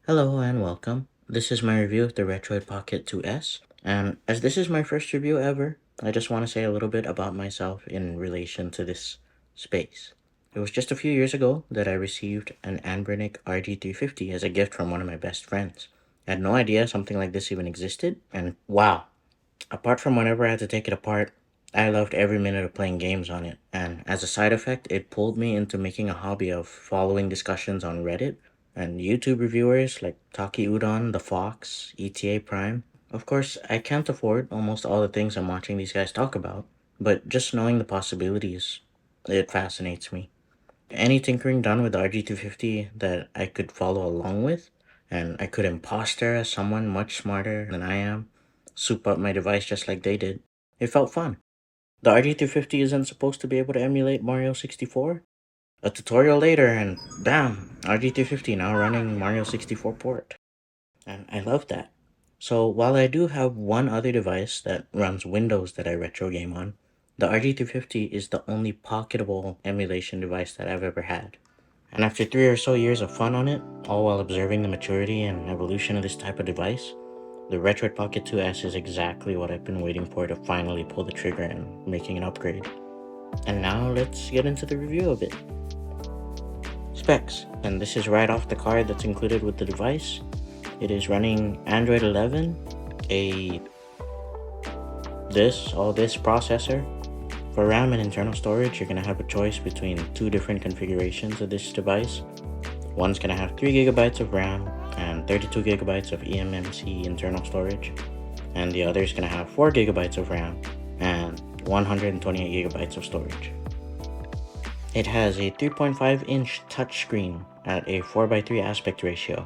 Hello and welcome. This is my review of the Retroid Pocket 2S, and as this is my first review ever, I just want to say a little bit about myself in relation to this space. It was just a few years ago that I received an Anbernic RG350 as a gift from one of my best friends. I had no idea something like this even existed, and wow, apart from whenever I had to take it apart, I loved every minute of playing games on it, and as a side effect, it pulled me into making a hobby of following discussions on Reddit and YouTube reviewers like Taki Udon, The Fox, ETA Prime. Of course, I can't afford almost all the things I'm watching these guys talk about, but just knowing the possibilities, it fascinates me. Any tinkering done with the RG250 that I could follow along with, and I could imposter as someone much smarter than I am, soup up my device just like they did. It felt fun. The RG250 isn't supposed to be able to emulate Mario 64. A tutorial later, and bam, RG250 now running Mario 64 port. And I love that. So while I do have one other device that runs Windows that I retro game on, the RG250 is the only pocketable emulation device that I've ever had. And after 3 or so years of fun on it, all while observing the maturity and evolution of this type of device, the Retroid Pocket 2S is exactly what I've been waiting for to finally pull the trigger and making an upgrade. And now let's get into the review of it. Specs, and this is right off the card that's included with the device. It is running Android 11, all this processor. For RAM and internal storage, you're going to have a choice between two different configurations of this device. One's going to have 3 gigabytes of RAM and 32 gigabytes of eMMC internal storage, and the other is going to have 4 gigabytes of RAM and 128 gigabytes of storage. It has a 3.5-inch touchscreen at a 4:3 aspect ratio.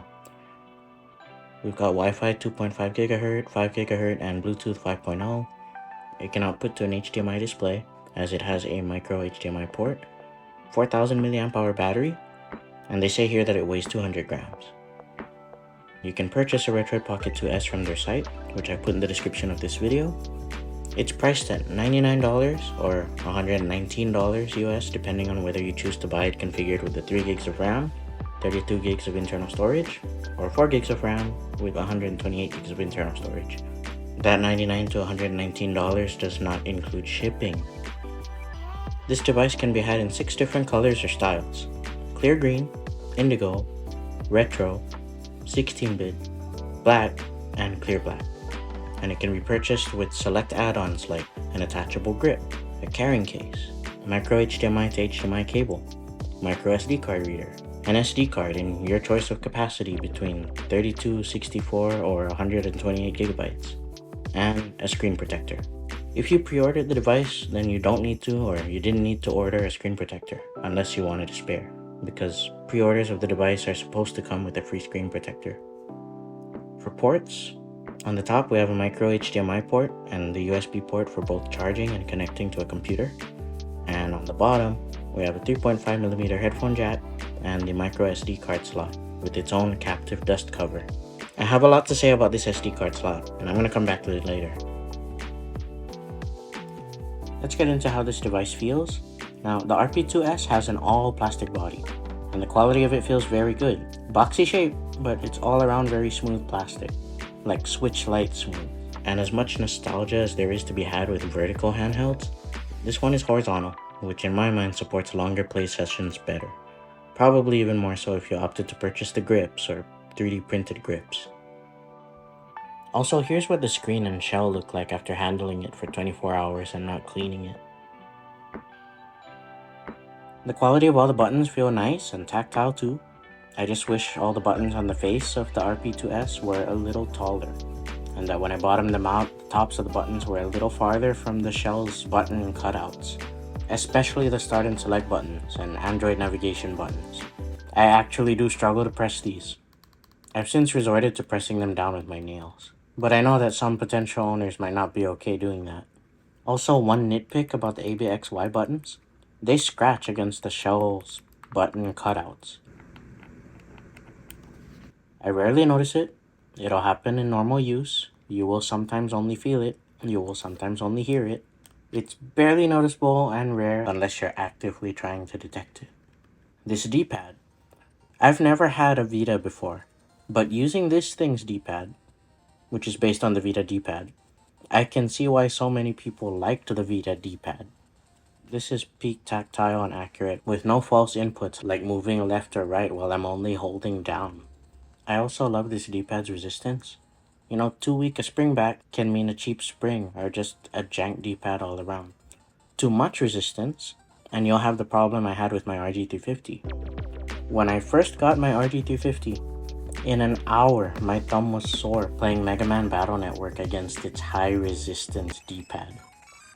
We've got Wi-Fi 2.5 GHz, 5 GHz, and Bluetooth 5.0. It can output to an HDMI display, as it has a micro HDMI port, 4000 mAh battery, and they say here that it weighs 200 grams. You can purchase a Retroid Pocket 2S from their site, which I put in the description of this video. It's priced at $99 or $119 US, depending on whether you choose to buy it configured with the 3 gigs of RAM, 32 gigs of internal storage, or 4 gigs of RAM with 128 gigs of internal storage. That $99 to $119 does not include shipping. This device can be had in 6 different colors or styles: clear green, indigo, retro, 16-bit, black, and clear black. And it can be purchased with select add-ons like an attachable grip, a carrying case, a micro HDMI to HDMI cable, micro SD card reader, an SD card in your choice of capacity between 32, 64, or 128 gigabytes, and a screen protector. If you pre-ordered the device, then you don't need to, or you didn't need to order a screen protector unless you wanted to spare, because pre-orders of the device are supposed to come with a free screen protector. For ports, on the top we have a micro HDMI port and the USB port for both charging and connecting to a computer. And on the bottom, we have a 3.5mm headphone jack and the micro SD card slot with its own captive dust cover. I have a lot to say about this SD card slot, and I'm going to come back to it later. Let's get into how this device feels. Now, the RP2S has an all plastic body, and the quality of it feels very good. Boxy shape, but it's all around very smooth plastic, like Switch Lite smooth. And as much nostalgia as there is to be had with vertical handhelds, this one is horizontal, which in my mind supports longer play sessions better. Probably even more so if you opted to purchase the grips or 3D printed grips. Also, here's what the screen and shell look like after handling it for 24 hours and not cleaning it. The quality of all the buttons feel nice and tactile too. I just wish all the buttons on the face of the RP2S were a little taller, and that when I bottomed them out, the tops of the buttons were a little farther from the shell's button cutouts, especially the start and select buttons and Android navigation buttons. I actually do struggle to press these. I've since resorted to pressing them down with my nails, but I know that some potential owners might not be okay doing that. Also, one nitpick about the ABXY buttons: they scratch against the shell's button cutouts. I rarely notice it. It'll happen in normal use. You will sometimes only feel it. You will sometimes only hear it. It's barely noticeable and rare unless you're actively trying to detect it. This D-pad. I've never had a Vita before, But using this thing's D-pad, which is based on the Vita D-pad, I can see why so many people liked the Vita D-pad. This is peak tactile and accurate, with no false inputs like moving left or right while I'm only holding down. I also love this D-pad's resistance. Too weak a spring back can mean a cheap spring or just a jank D-pad all around. Too much resistance, and you'll have the problem I had with my RG350. When I first got my RG350, in an hour my thumb was sore playing Megaman Battle Network against its high resistance D-pad.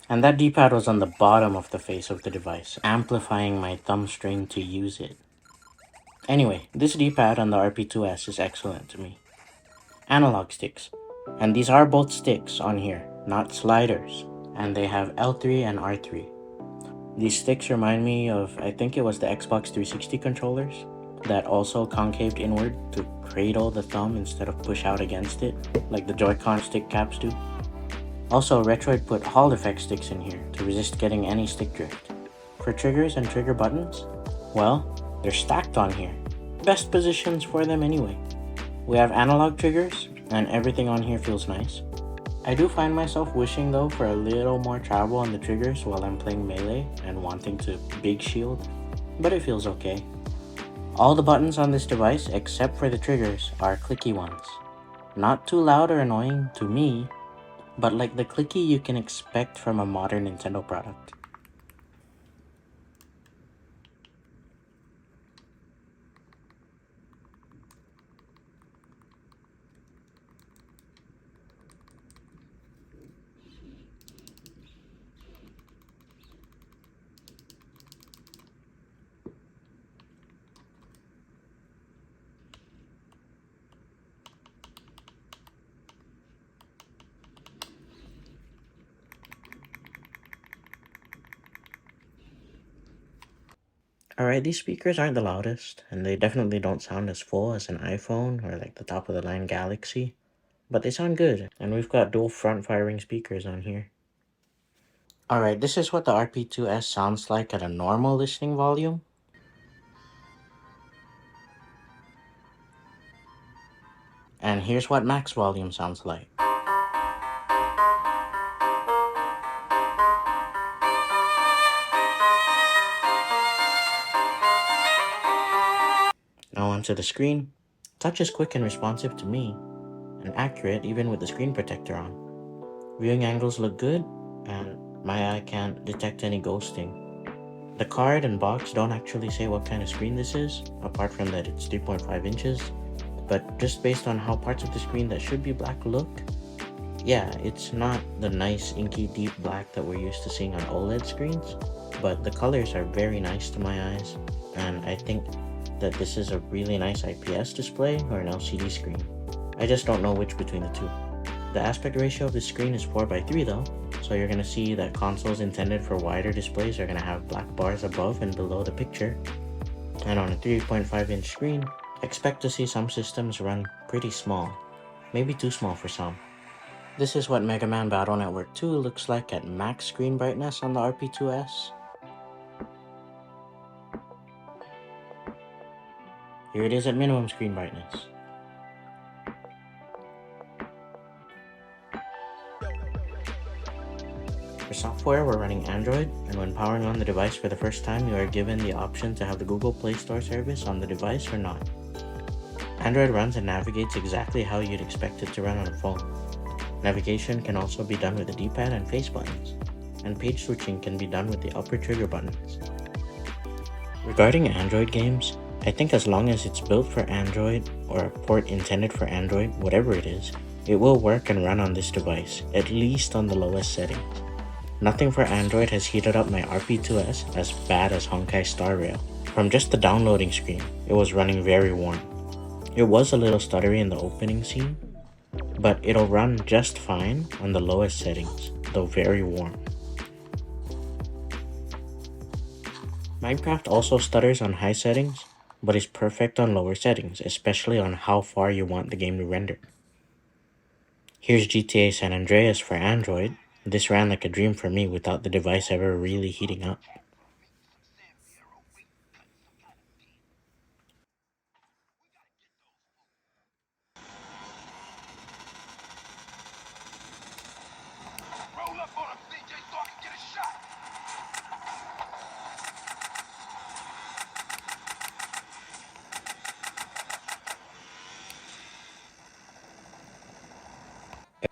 And that D-pad was on the bottom of the face of the device, amplifying my thumb strain to use it. Anyway, this D-pad on the RP2S is excellent to me. Analog sticks. And these are both sticks on here, not sliders. And they have L3 and R3. These sticks remind me of, I think it was the Xbox 360 controllers that also concaved inward to cradle the thumb instead of push out against it, like the Joy-Con stick caps do. Also, Retroid put Hall effect sticks in here to resist getting any stick drift. For triggers and trigger buttons, well, they're stacked on here. Best positions for them anyway. We have analog triggers, and everything on here feels nice. I do find myself wishing though for a little more travel on the triggers while I'm playing Melee and wanting to big shield, but it feels okay. All the buttons on this device, except for the triggers, are clicky ones. Not too loud or annoying to me, but like the clicky you can expect from a modern Nintendo product. Alright, these speakers aren't the loudest, and they definitely don't sound as full as an iPhone or like the top of the line Galaxy, but they sound good, and we've got dual front firing speakers on here. Alright, this is what the RP2S sounds like at a normal listening volume. And here's what max volume sounds like. Now onto the screen. Touch is quick and responsive to me, and accurate even with the screen protector on. Viewing angles look good, and my eye can't detect any ghosting. The card and box don't actually say what kind of screen this is, apart from that it's 3.5 inches, but just based on how parts of the screen that should be black look, yeah, it's not the nice inky deep black that we're used to seeing on OLED screens, but the colors are very nice to my eyes, and I think that this is a really nice IPS display or an LCD screen. I just don't know which between the two. The aspect ratio of the screen is 4:3 though, so you're gonna see that consoles intended for wider displays are gonna have black bars above and below the picture. And on a 3.5 inch screen, expect to see some systems run pretty small, maybe too small for some. This is what Megaman Battle Network 2 looks like at max screen brightness on the RP2S. Here it is at minimum screen brightness. For software, we're running Android, and when powering on the device for the first time, you are given the option to have the Google Play Store service on the device or not. Android runs and navigates exactly how you'd expect it to run on a phone. Navigation can also be done with the D-pad and face buttons, and page switching can be done with the upper trigger buttons. Regarding Android games, I think as long as it's built for Android or a port intended for Android, whatever it is, it will work and run on this device, at least on the lowest settings. Nothing for Android has heated up my RP2S as bad as Honkai Star Rail. From just the downloading screen, it was running very warm. It was a little stuttery in the opening scene, but it'll run just fine on the lowest settings, though very warm. Minecraft also stutters on high settings, but is perfect on lower settings, especially on how far you want the game to render. Here's GTA San Andreas for Android. This ran like a dream for me without the device ever really heating up.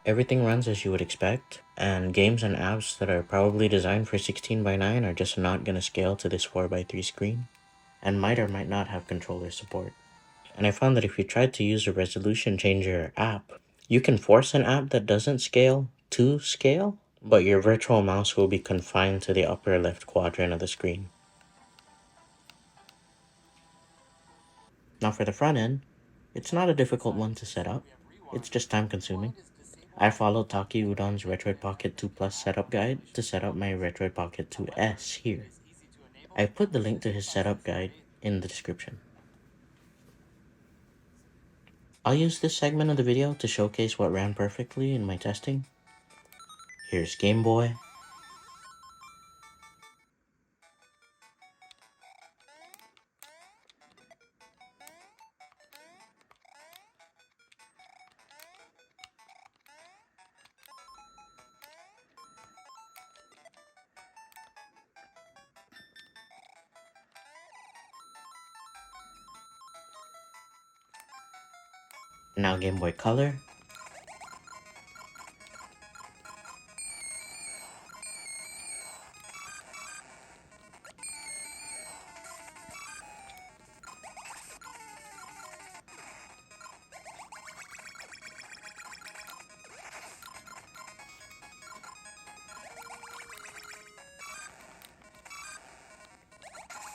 Everything runs as you would expect, and games and apps that are probably designed for 16:9 are just not going to scale to this 4:3 screen, and might or might not have controller support. And I found that if you tried to use a resolution changer app, you can force an app that doesn't scale to scale, but your virtual mouse will be confined to the upper left quadrant of the screen. Now for the front end, it's not a difficult one to set up, it's just time consuming. I followed Taki Udon's Retroid Pocket 2 Plus setup guide to set up my Retroid Pocket 2S here. I put the link to his setup guide in the description. I'll use this segment of the video to showcase what ran perfectly in my testing. Here's Game Boy. Now Game Boy Color.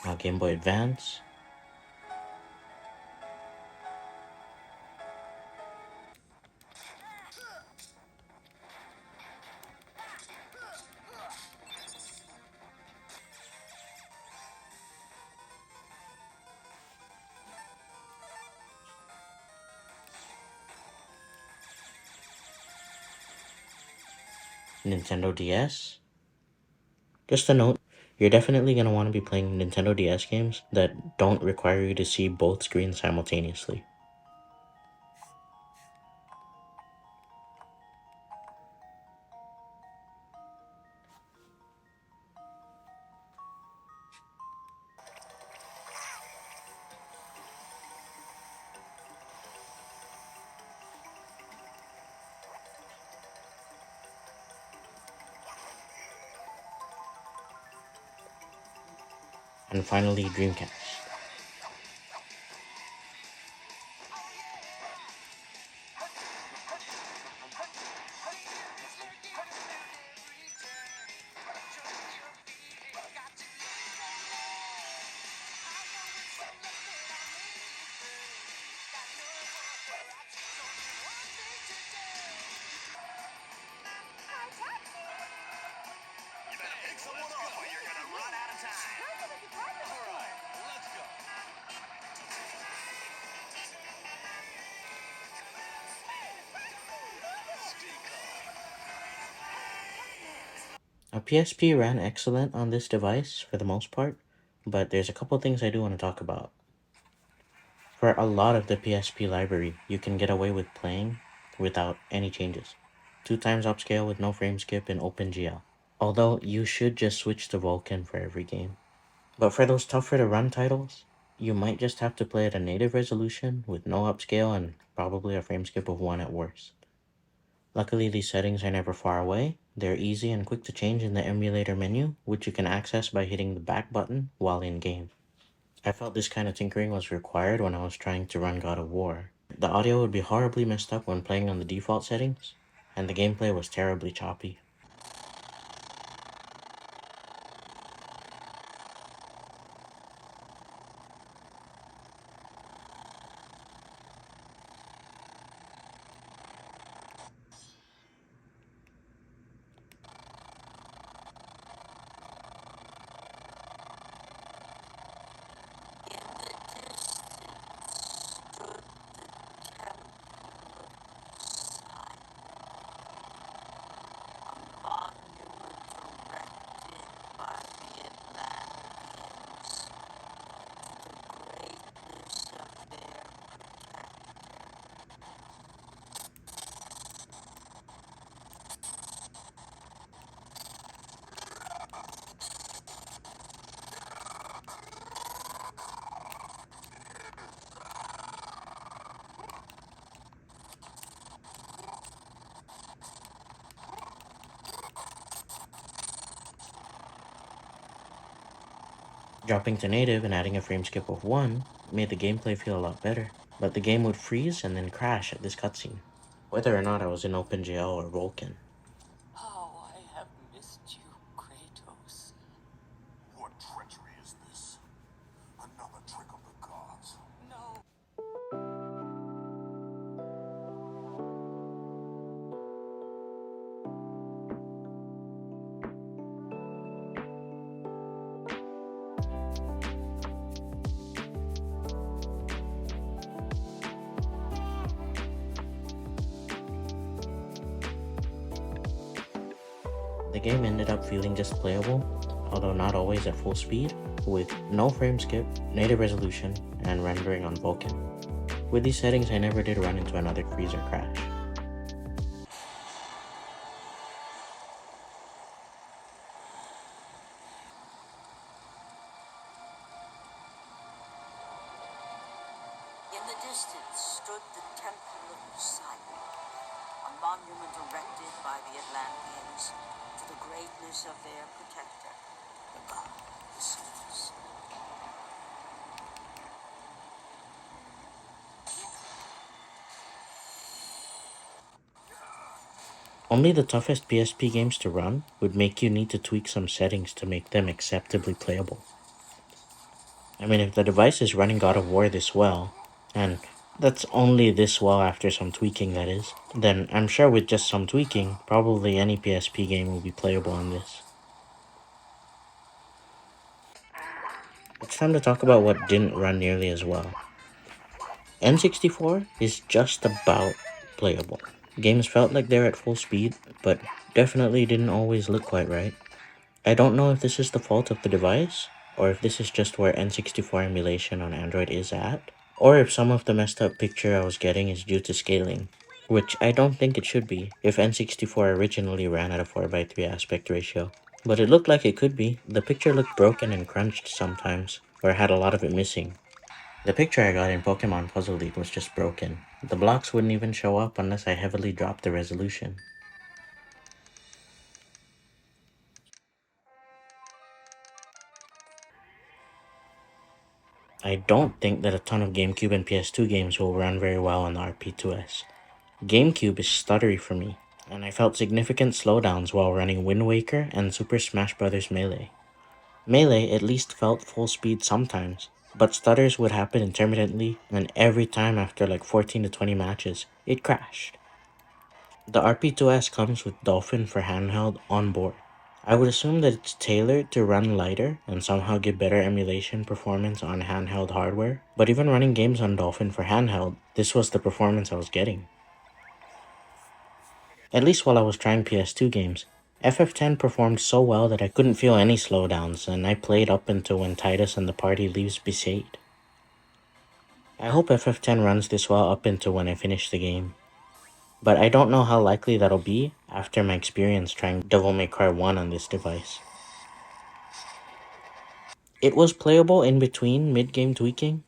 Now Game Boy Advance. Nintendo DS. Just a note, you're definitely going to want to be playing Nintendo DS games that don't require you to see both screens simultaneously. And finally, Dreamcast. A PSP ran excellent on this device for the most part, but there's a couple things I do want to talk about. For a lot of the PSP library, you can get away with playing without any changes. 2x upscale with no frame skip in OpenGL. Although you should just switch to Vulkan for every game. But for those tougher to run titles, you might just have to play at a native resolution with no upscale and probably a frame skip of 1 at worst. Luckily, these settings are never far away. They're easy and quick to change in the emulator menu, which you can access by hitting the back button while in-game. I felt this kind of tinkering was required when I was trying to run God of War. The audio would be horribly messed up when playing on the default settings, and the gameplay was terribly choppy. Dropping to native and adding a frame skip of 1 made the gameplay feel a lot better, but the game would freeze and then crash at this cutscene, whether or not I was in OpenGL or Vulkan. How I have missed you, Kratos. What treachery is this? Another trick of the gods. No. The game ended up feeling just playable, although not always at full speed, with no frame skip, native resolution, and rendering on Vulkan. With these settings, I never did run into another freeze or crash. In the distance stood the Temple of Poseidon, a monument erected by the Atlanteans to the greatness of their protector, the god Zeus. Only the toughest PSP games to run would make you need to tweak some settings to make them acceptably playable. I mean, if the device is running God of War this well, and that's only this well after some tweaking that is, then I'm sure with just some tweaking, probably any PSP game will be playable on this. It's time to talk about what didn't run nearly as well. N64 is just about playable. Games felt like they're at full speed, but definitely didn't always look quite right. I don't know if this is the fault of the device, or if this is just where N64 emulation on Android is at, or if some of the messed up picture I was getting is due to scaling, which I don't think it should be if N64 originally ran at a 4:3 aspect ratio. But it looked like it could be. The picture looked broken and crunched sometimes, or had a lot of it missing. The picture I got in Pokemon Puzzle League was just broken. The blocks wouldn't even show up unless I heavily dropped the resolution. I don't think that a ton of GameCube and PS2 games will run very well on the RP2S. GameCube is stuttery for me, and I felt significant slowdowns while running Wind Waker and Super Smash Bros. Melee. Melee at least felt full speed sometimes, but stutters would happen intermittently, and every time after like 14 to 20 matches, it crashed. The RP2S comes with Dolphin for handheld on board. I would assume that it's tailored to run lighter and somehow give better emulation performance on handheld hardware, but even running games on Dolphin for handheld, this was the performance I was getting. At least while I was trying PS2 games, FF10 performed so well that I couldn't feel any slowdowns, and I played up until when Titus and the party leaves Besaid. I hope FF10 runs this well up until when I finish the game, but I don't know how likely that'll be after my experience trying Devil May Cry 1 on this device. It was playable in between mid-game tweaking,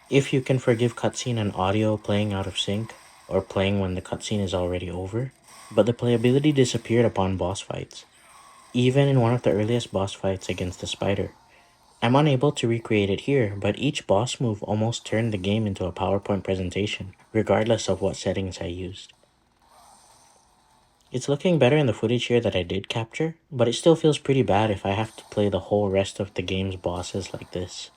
if you can forgive cutscene and audio playing out of sync, or playing when the cutscene is already over, but the playability disappeared upon boss fights. Even in one of the earliest boss fights against the spider. I'm unable to recreate it here, but each boss move almost turned the game into a PowerPoint presentation, regardless of what settings I used. It's looking better in the footage here that I did capture, but it still feels pretty bad if I have to play the whole rest of the game's bosses like this.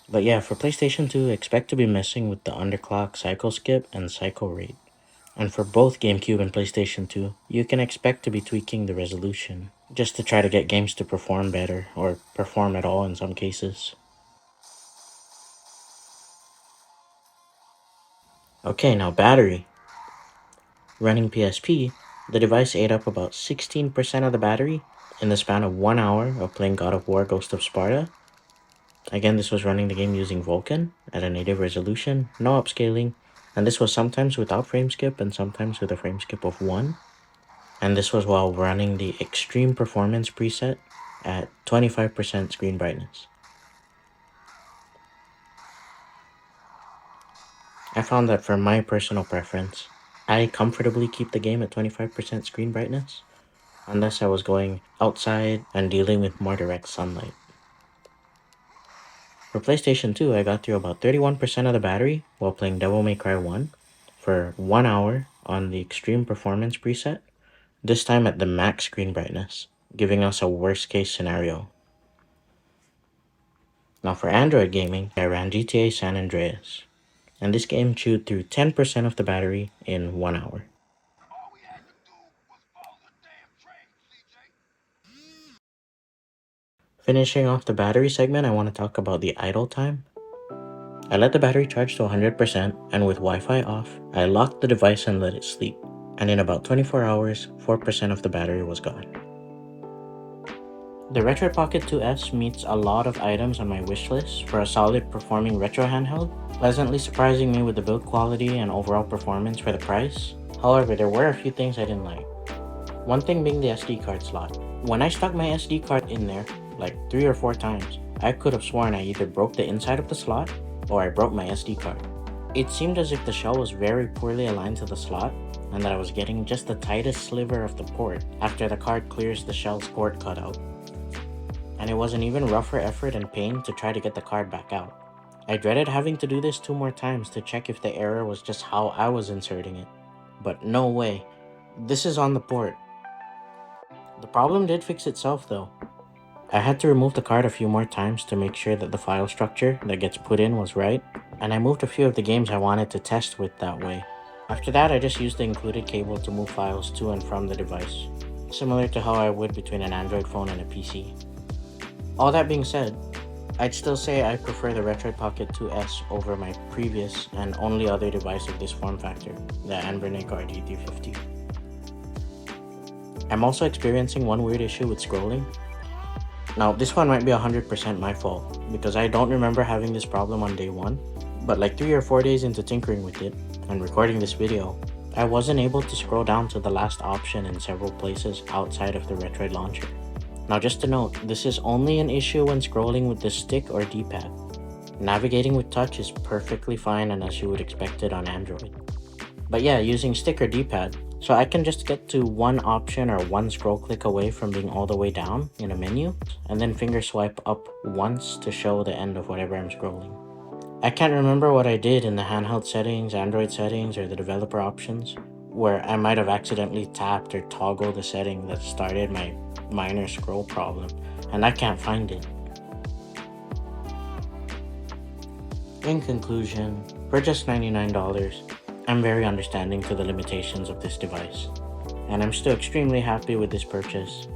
But yeah, for PlayStation 2, expect to be messing with the underclock cycle skip and cycle rate. And for both GameCube and PlayStation 2, you can expect to be tweaking the resolution, just to try to get games to perform better, or perform at all in some cases. Okay, now battery. Running PSP, the device ate up about 16% of the battery in the span of 1 hour of playing God of War Ghost of Sparta. Again, this was running the game using Vulkan at a native resolution, no upscaling, and this was sometimes without frame skip and sometimes with a frame skip of 1. And this was while running the Extreme Performance preset at 25% screen brightness. I found that for my personal preference, I comfortably keep the game at 25% screen brightness. unless I was going outside and dealing with more direct sunlight. For PlayStation 2, I got through about 31% of the battery while playing Devil May Cry 1 for 1 hour on the Extreme Performance preset, this time at the max screen brightness, giving us a worst case scenario. Now for Android gaming, I ran GTA San Andreas, and this game chewed through 10% of the battery in 1 hour. All we had to do was follow the damn train, CJ. Finishing off the battery segment, I want to talk about the idle time. I let the battery charge to 100%, and with Wi-Fi off, I locked the device and let it sleep, and in about 24 hours, 4% of the battery was gone. The Retroid Pocket 2S meets a lot of items on my wish list for a solid performing retro handheld, pleasantly surprising me with the build quality and overall performance for the price. However, there were a few things I didn't like. One thing being the SD card slot. When I stuck my SD card in there, like 3 or 4 times, I could have sworn I either broke the inside of the slot or I broke my SD card. It seemed as if the shell was very poorly aligned to the slot and that I was getting just the tightest sliver of the port after the card clears the shell's port cutout. And it was an even rougher effort and pain to try to get the card back out. I dreaded having to do this 2 more times to check if the error was just how I was inserting it. But no way. This is on the port. The problem did fix itself though. I had to remove the card a few more times to make sure that the file structure that gets put in was right, and I moved a few of the games I wanted to test with that way. After that, I just used the included cable to move files to and from the device, similar to how I would between an Android phone and a PC. All that being said, I'd still say I prefer the Retroid Pocket 2S over my previous and only other device of this form factor, the Anbernic RD350. I'm also experiencing one weird issue with scrolling. Now, this one might be 100% my fault, because I don't remember having this problem on day 1, but like 3 or 4 days into tinkering with it, and recording this video, I wasn't able to scroll down to the last option in several places outside of the Retroid launcher. Now just to note, this is only an issue when scrolling with the stick or D-pad. Navigating with touch is perfectly fine and as you would expect it on Android. But yeah, using stick or D-pad, so I can just get to one option or one scroll click away from being all the way down in a menu, and then finger swipe up once to show the end of whatever I'm scrolling. I can't remember what I did in the handheld settings, Android settings, or the developer options, where I might have accidentally tapped or toggled a setting that started my minor scroll problem, and I can't find it. In conclusion, for just $99, I'm very understanding to the limitations of this device, and I'm still extremely happy with this purchase.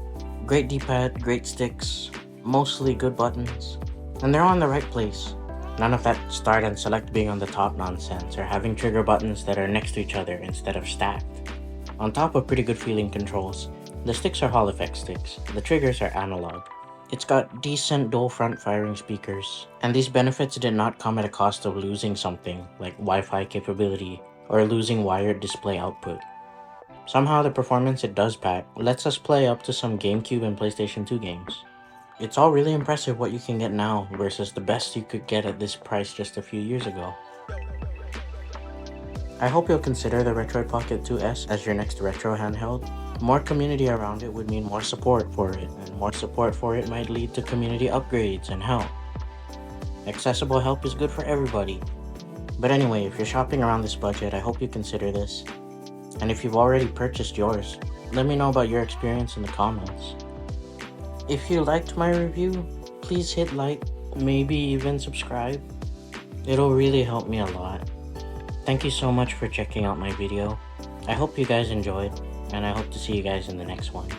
Great D-pad, great sticks, mostly good buttons, and they're on the right place. None of that start and select being on the top nonsense or having trigger buttons that are next to each other instead of stacked. On top of pretty good feeling controls, the sticks are Hall effect sticks, the triggers are analog. It's got decent dual front firing speakers, and these benefits did not come at a cost of losing something like Wi-Fi capability or losing wired display output. Somehow the performance it does pack lets us play up to some GameCube and PlayStation 2 games. It's all really impressive what you can get now versus the best you could get at this price just a few years ago. I hope you'll consider the Retroid Pocket 2S as your next retro handheld. More community around it would mean more support for it, and more support for it might lead to community upgrades and help. Accessible help is good for everybody. But anyway, if you're shopping around this budget, I hope you consider this. And if you've already purchased yours, let me know about your experience in the comments. If you liked my review, please hit like, maybe even subscribe. It'll really help me a lot. Thank you so much for checking out my video. I hope you guys enjoyed, and I hope to see you guys in the next one.